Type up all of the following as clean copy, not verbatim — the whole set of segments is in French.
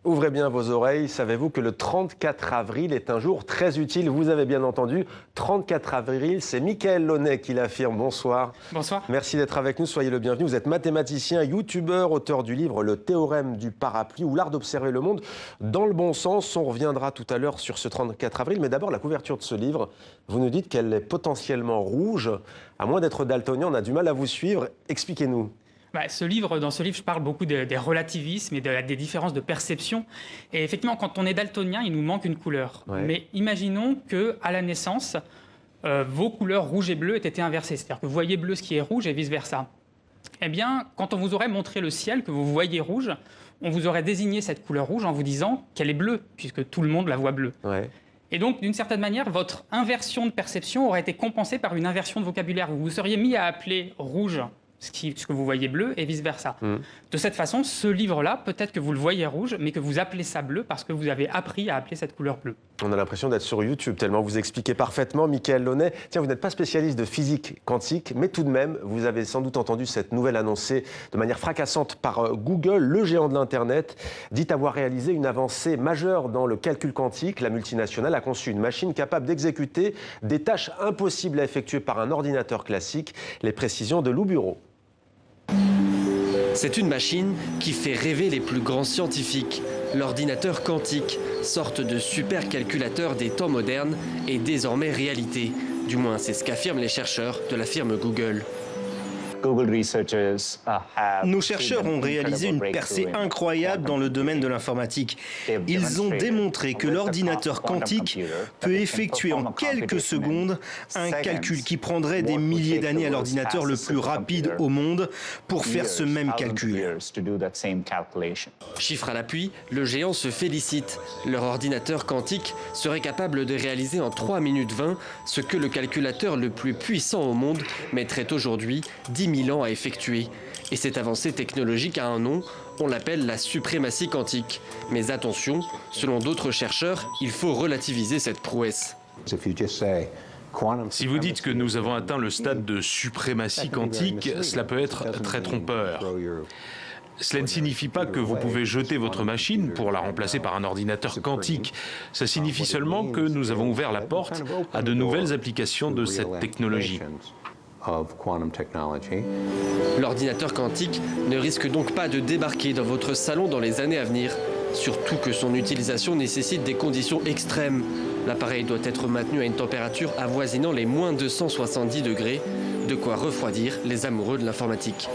Ouvrez bien vos oreilles, savez-vous que le 34 avril est un jour très utile? Vous avez bien entendu, 34 avril, c'est Mickaël Launay qui l'affirme. Bonsoir. Bonsoir. Merci d'être avec nous, soyez le bienvenu. Vous êtes mathématicien, youtubeur, auteur du livre Le théorème du parapluie ou l'art d'observer le monde dans le bon sens. On reviendra tout à l'heure sur ce 34 avril, mais d'abord la couverture de ce livre. Vous nous dites qu'elle est potentiellement rouge. À moins d'être daltonien, on a du mal à vous suivre. Expliquez-nous. Dans ce livre, je parle beaucoup des relativismes et des différences de perception. Et effectivement, quand on est daltonien, il nous manque une couleur. Ouais. Mais imaginons qu'à la naissance, vos couleurs rouge et bleu aient été inversées. C'est-à-dire que vous voyez bleu ce qui est rouge et vice-versa. Eh bien, quand on vous aurait montré le ciel, que vous voyez rouge, on vous aurait désigné cette couleur rouge en vous disant qu'elle est bleue, puisque tout le monde la voit bleue. Ouais. Et donc, d'une certaine manière, votre inversion de perception aurait été compensée par une inversion de vocabulaire. Vous vous seriez mis à appeler rouge ce que vous voyez bleu et vice-versa. De cette façon, ce livre-là, peut-être que vous le voyez rouge, mais que vous appelez ça bleu parce que vous avez appris à appeler cette couleur bleue. On a l'impression d'être sur YouTube, tellement vous expliquez parfaitement, Mickaël Launay. Tiens, vous n'êtes pas spécialiste de physique quantique, mais tout de même, vous avez sans doute entendu cette nouvelle annoncée de manière fracassante par Google, le géant de l'Internet, dit avoir réalisé une avancée majeure dans le calcul quantique. La multinationale a conçu une machine capable d'exécuter des tâches impossibles à effectuer par un ordinateur classique. Les précisions de Lou Bureau. C'est une machine qui fait rêver les plus grands scientifiques. L'ordinateur quantique, sorte de supercalculateur des temps modernes, est désormais réalité. Du moins, c'est ce qu'affirment les chercheurs de la firme Google. Nos chercheurs ont réalisé une percée incroyable dans le domaine de l'informatique. Ils ont démontré que l'ordinateur quantique peut effectuer en quelques secondes un calcul qui prendrait des milliers d'années à l'ordinateur le plus rapide au monde pour faire ce même calcul. Chiffre à l'appui, le géant se félicite. Leur ordinateur quantique serait capable de réaliser en 3 minutes 20 ce que le calculateur le plus puissant au monde mettrait aujourd'hui 10 000 ans à effectuer. Et cette avancée technologique a un nom, on l'appelle la suprématie quantique. Mais attention, selon d'autres chercheurs, il faut relativiser cette prouesse. Si vous dites que nous avons atteint le stade de suprématie quantique, cela peut être très trompeur. Cela ne signifie pas que vous pouvez jeter votre machine pour la remplacer par un ordinateur quantique. Ça signifie seulement que nous avons ouvert la porte à de nouvelles applications de cette technologie. L'ordinateur quantique ne risque donc pas de débarquer dans votre salon dans les années à venir. Surtout que son utilisation nécessite des conditions extrêmes. L'appareil doit être maintenu à une température avoisinant les moins 270 degrés, de quoi refroidir les amoureux de l'informatique.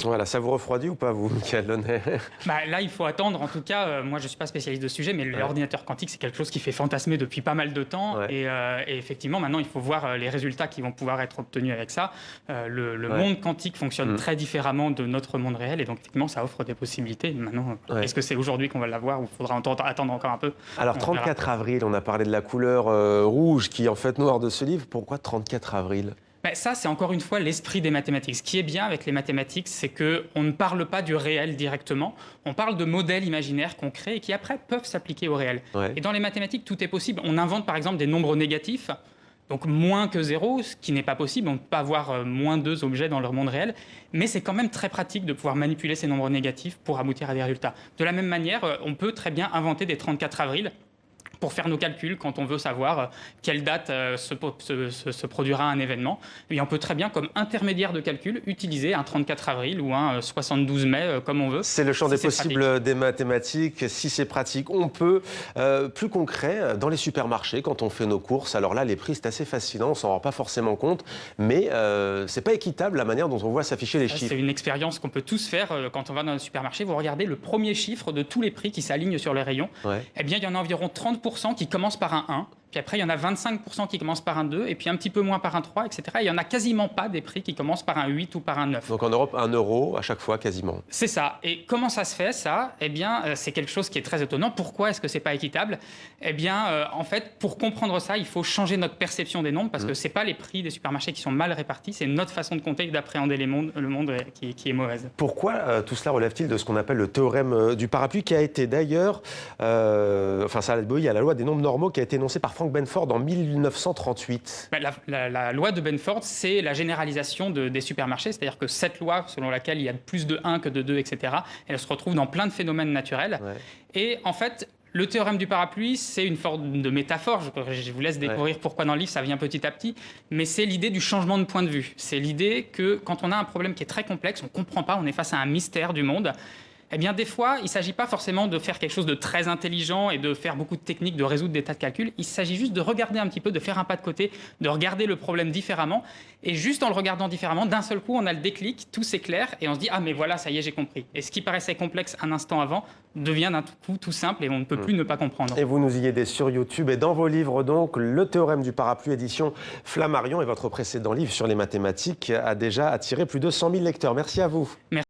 Voilà, ça vous refroidit ou pas, vous, Mickaël Launay? Là, il faut attendre. En tout cas, moi, je ne suis pas spécialiste de ce sujet, mais l'ordinateur quantique, c'est quelque chose qui fait fantasmer depuis pas mal de temps. Ouais. Et effectivement, maintenant, il faut voir les résultats qui vont pouvoir être obtenus avec ça. Le monde quantique fonctionne très différemment de notre monde réel. Et donc, effectivement, ça offre des possibilités. Maintenant, est-ce que c'est aujourd'hui qu'on va l'avoir ou il faudra attendre encore un peu? Alors, 34 avril, on a parlé de la couleur rouge qui est en fait noire de ce livre. Pourquoi 34 avril? Ça, c'est encore une fois l'esprit des mathématiques. Ce qui est bien avec les mathématiques, c'est qu'on ne parle pas du réel directement. On parle de modèles imaginaires qu'on crée et qui, après, peuvent s'appliquer au réel. Ouais. Et dans les mathématiques, tout est possible. On invente, par exemple, des nombres négatifs, donc moins que 0, ce qui n'est pas possible. On ne peut pas avoir moins 2 objets dans le monde réel. Mais c'est quand même très pratique de pouvoir manipuler ces nombres négatifs pour aboutir à des résultats. De la même manière, on peut très bien inventer des 34 avril pour faire nos calculs quand on veut savoir quelle date se produira un événement. Et on peut très bien, comme intermédiaire de calcul, utiliser un 34 avril ou un 72 mai, comme on veut. C'est le champ des possibles pratique. des mathématiques. Si c'est pratique, on peut. Plus concret, dans les supermarchés, quand on fait nos courses, alors là, les prix, c'est assez fascinant, on s'en rend pas forcément compte, mais c'est pas équitable la manière dont on voit s'afficher les chiffres. C'est une expérience qu'on peut tous faire quand on va dans un supermarché. Vous regardez le premier chiffre de tous les prix qui s'alignent sur les rayons. Ouais. Eh bien, il y en a environ 30% qui commencent par un 1, puis après il y en a 25% qui commencent par un 2, et puis un petit peu moins par un 3, etc. Et il n'y en a quasiment pas des prix qui commencent par un 8 ou par un 9. Donc en Europe, 1 euro à chaque fois, quasiment. C'est ça. Et comment ça se fait, ça? Eh bien, c'est quelque chose qui est très étonnant. Pourquoi est-ce que c'est pas équitable? Eh bien, en fait, pour comprendre ça, il faut changer notre perception des nombres, parce que c'est pas les prix des supermarchés qui sont mal répartis, c'est notre façon de compter et d'appréhender le monde qui est mauvaise. Pourquoi tout cela relève-t-il de ce qu'on appelle le théorème du parapluie, qui a été d'ailleurs, ça a obéi à la loi des nombres normaux, qui a été énoncé par Frank Benford en 1938. La loi de Benford, c'est la généralisation des supermarchés, c'est-à-dire que cette loi, selon laquelle il y a plus de 1 que de 2, etc., elle se retrouve dans plein de phénomènes naturels. Ouais. Et en fait, le théorème du parapluie, c'est une forme de métaphore. Je vous laisse découvrir pourquoi dans le livre, ça vient petit à petit. Mais c'est l'idée du changement de point de vue. C'est l'idée que quand on a un problème qui est très complexe, on ne comprend pas, on est face à un mystère du monde. Eh bien, des fois, il ne s'agit pas forcément de faire quelque chose de très intelligent et de faire beaucoup de techniques, de résoudre des tas de calculs. Il s'agit juste de regarder un petit peu, de faire un pas de côté, de regarder le problème différemment. Et juste en le regardant différemment, d'un seul coup, on a le déclic, tout s'éclaire et on se dit « Ah, mais voilà, ça y est, j'ai compris ». Et ce qui paraissait complexe un instant avant devient d'un coup tout simple et on ne peut plus ne pas comprendre. Et vous nous y aidez sur YouTube et dans vos livres, donc, Le théorème du parapluie, édition Flammarion. Et votre précédent livre sur les mathématiques a déjà attiré plus de 100 000 lecteurs. Merci à vous. Merci.